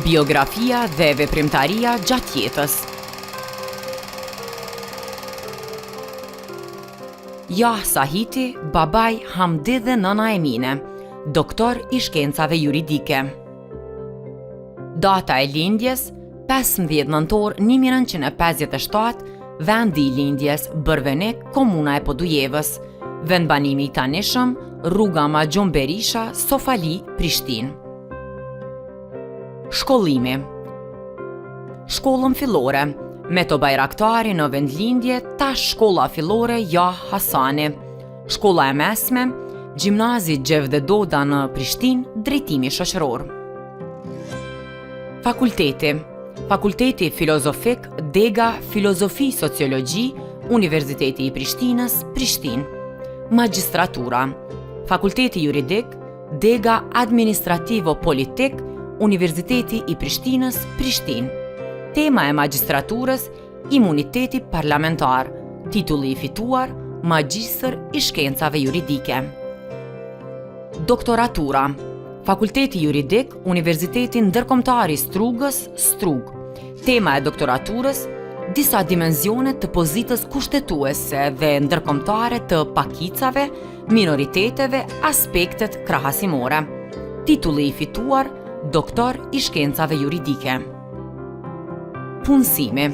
Biografia dhe veprimtaria gjatë jetës. Jah Sahiti, babai Hamdi dhe nëna Emine, doktor i shkencave juridike. Data e lindjes 15 nëntor 1957, vendi i lindjes Bërvenek, komuna e Podujevës, vendbanimi i tanishëm rruga Maxhon Berisha, Sofali, Prishtinë. Shkollimi. Shkollën fillore, Meto Bajraktari në vendlindje, tash shkolla fillore Jah Hasani. Shkolla e mesme, Gjimnazi Gjevde Doda në Prishtinë, drejtimi shoqëror. Fakulteti. Fakulteti Filozofik, Dega Filozofi Sociologji, Universiteti i Prishtinës, Prishtinë. Magjistratura. Fakulteti Juridik, Dega Administrativo Politik, Universiteti i Prishtinës, Prishtinë. Tema e magjistraturës, imuniteti parlamentar. Titulli i fituar, magjistër i shkencave juridike. Doktoratura. Fakulteti Juridik, Universiteti Ndërkombëtar i Strugës, Strugë. Tema e doktoraturës, disa dimensione të pozitës kushtetuese dhe ndërkombëtare të pakicave, minoriteteve, aspektet krahasimore. Titulli i fituar, doktor i shkencave juridike. Punësimi.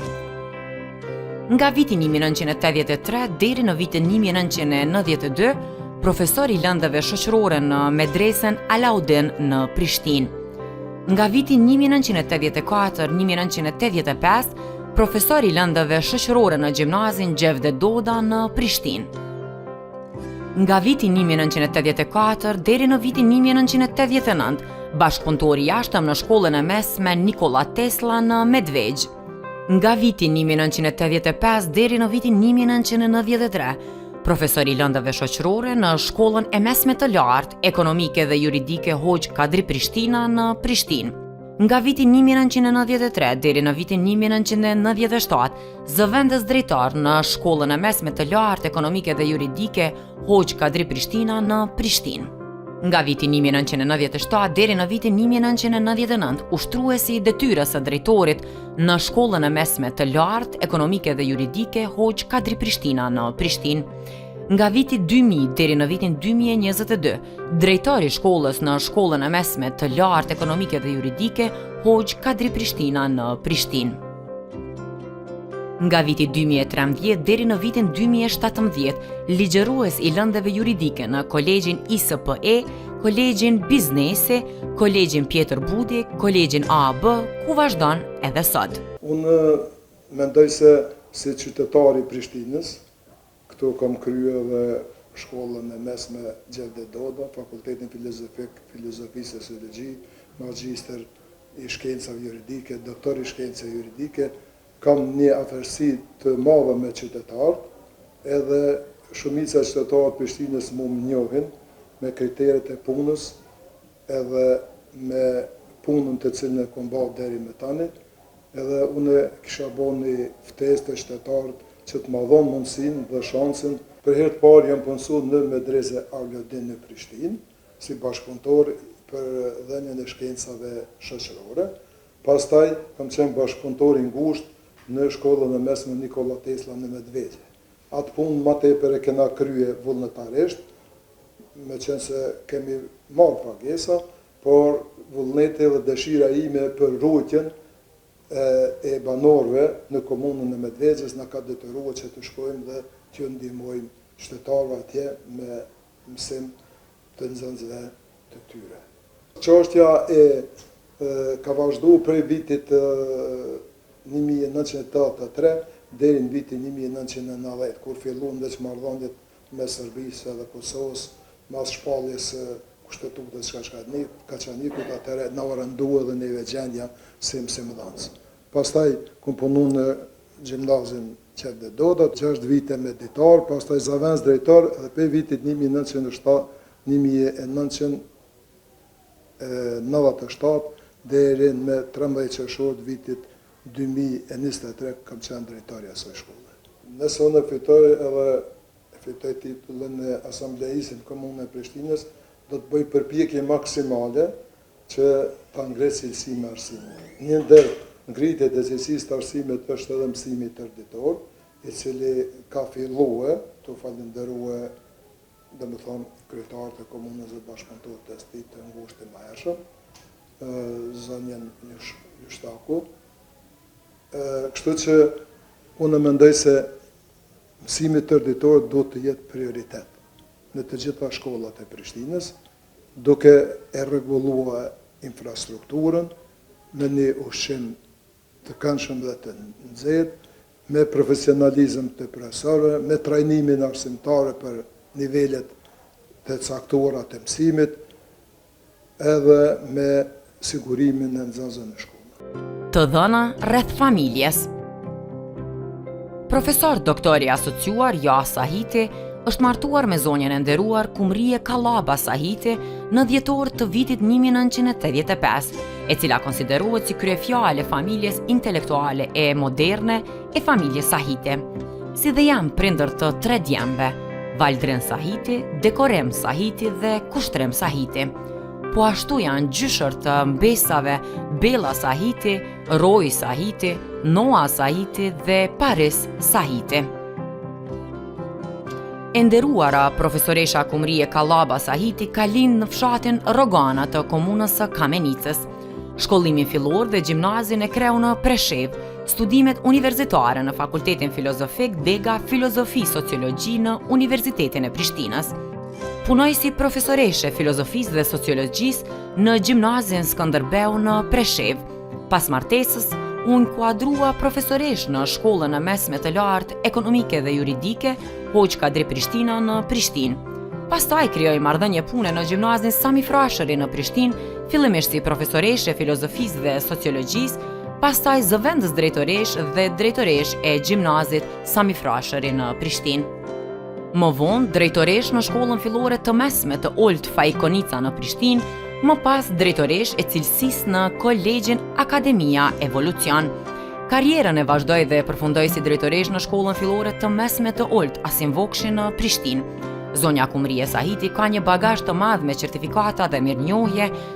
Nga viti 1983 deri në vitin 1992, profesor i lëndëve shoqërore në Medresen Alaudin në Prishtinë. Nga viti 1984-1985, profesor i lëndëve shoqërore në Gjimnazin Gjevde Doda në Prishtinë. Nga viti 1984 deri në vitin 1989, bashkëpunëtor i jashtëm në shkollën e mesme Nikola Tesla në Medvegj. Nga viti 1985 deri në vitin 1993, profesor i lëndëve shoqërore në shkollën e mesme të lartë ekonomike dhe juridike Hoxh Kadri Prishtina në Prishtinë. Nga viti 1993 deri në vitin 1997, zëvendës drejtor në shkollën e mesme të lartë ekonomike dhe juridike Hoxh Kadri Prishtina në Prishtinë. Nga viti 1997 deri në vitin 1999, ushtruesi i detyrës së drejtorit në shkollën e mesme të lartë ekonomike dhe juridike Hoxh Kadri Prishtina në Prishtinë. Nga viti 2000 deri në vitin 2022, drejtori i shkollës në shkollën e mesme të lartë ekonomike dhe juridike Hoxh Kadri Prishtina në Prishtinë. Nga viti 2013 deri në vitin 2017, ligjërues i lëndëve juridike në Kolegjin ISPE, Kolegjin Biznesi, Kolegjin Pjetër Budi, Kolegjin AAB, ku vazhdon edhe sot. Unë mendoj se si qytetari i Prishtinës, këtu kam kryer edhe shkollën e mesme Gjevde Doda, Fakultetin Filozofik, Filozofi Sociologji, magjistër i shkencave juridike, doktor i shkencave juridike. Kam një afërsi të madhe me qytetarët, edhe shumica e qytetarëve të Prishtinës më njohin me kriteret e punës, edhe me punën të cilën e kam bërë deri më tani, edhe unë kisha bërë një ftesë të qytetarët që të më dhonë mundësinë dhe shansin. Për herë të parë jam punësuar në Medresen Alaudin në Prishtinë, si bashkëpunëtor për dhënien e shkencave shoqërore. Pastaj kam qenë bashkëpunëtor i ngushtë në shkollën e mesme Nikola Tesla në Medvegj. Atë punë më tepër e kena krye vullnetarisht, me qenë se kemi marrë pagesa, por vullneti dhe dëshira ime për rrugën e banorëve në komunën e Medvegjës na ka detyruar që të shkojmë dhe të ndihmojmë qytetarëve atje me mësim të nxënësve të tyre. Çështja ka vazhduar prej vitit 1983 deri në vitin 1990, kur filluan marrëdhëniet me Serbisë dhe Kosovës, mas shpalljes së kushtetutës Kaçanikut, atëherë na rëndua edhe neve gjendja si mësimdhënës. Pastaj kam punuar në Gjimnazin Gjevde Doda, 6 vite me ditar, pastaj zëvendës drejtor dhe për vitit 1997 deri në 13 qershor të vitit 2023 kam qenë drejtori i asaj shkolle. Nëse unë fitoj titullin e asamblejisë në komunën e Prishtinës, do të bëj përpjekje maksimale që pa ngritë cilësinë e arsimit. Një ndër ngritjet e cilësisë të arsimit është edhe mësimi tërditor, i cili ka filluar të falenderue, domethënë kryetarët e komunës dhe bashkëpunëtorët e tij të ngushtë të mëhershëm, zonjën Jushtaku. Kështu që unë mendoj se mësimi tërditor duhet të jetë prioritet në të gjitha shkollat e Prishtinës, duke e rregulluar infrastrukturën me një ushqim të këndshëm dhe të nxehtë, me profesionalizëm të profesorëve, me trajnimin arsimtar për nivelet të caktuara të mësimit, edhe me sigurimin e nxënësve në shkolla. Të dhëna rreth familjes. Profesor doktori asociuar Ja Sahiti është martuar me zonjën e nderuar Kumrie Kallaba Sahiti në dhjetor të vitit 1985, e cila konsiderohet si kryefjale e familjes intelektuale e moderne e familjes Sahiti, si dhe janë prindër të 3 djemve, Valdrin Sahiti, Dekorem Sahiti dhe Kushtrem Sahiti. Po ashtu janë gjyshër të mbesave Bella Sahiti, Roy Sahiti, Noa Sahiti dhe Paris Sahiti. E nderuara profesoresha Kumrie Kallaba Sahiti ka lind në fshatin Rogana të komunës së Kamenicës. Shkollimin fillor dhe gjimnazin e kreu në Preshev, studimet universitare në Fakultetin Filozofik dhe Filozofi Sociologji në Universitetin e Prishtinës. Punoi si profesoreshe filozofisë dhe sociologjisë në gjimnazin Skënderbeu në Preshev. Pas martesës, u inkuadrua profesoresh në shkollën e mesme të lartë ekonomike dhe juridike Hoxh Kadri Prishtina në Prishtinë. Pastaj krijoi marrëdhënie pune në gjimnazin Sami Frashëri në Prishtinë, fillimisht si profesoreshe filozofisë dhe sociologjisë, pastaj zëvendës drejtoresh dhe drejtoresh e gjimnazit Sami Frashëri në Prishtinë. Më vonë drejtoresh në shkollën fillore të mesme të Olt Fajkonica në Prishtinë, më pas drejtoresh e cilësisë në Kolegjin Akademia Evolucion. Karrierën e vazhdoi dhe përfundoi si drejtoresh në shkollën fillore të mesme të Olt Asim Vokshi në Prishtinë. Zonja Kumrie Sahiti ka një bagazh të madh me certifikata dhe mirënjohje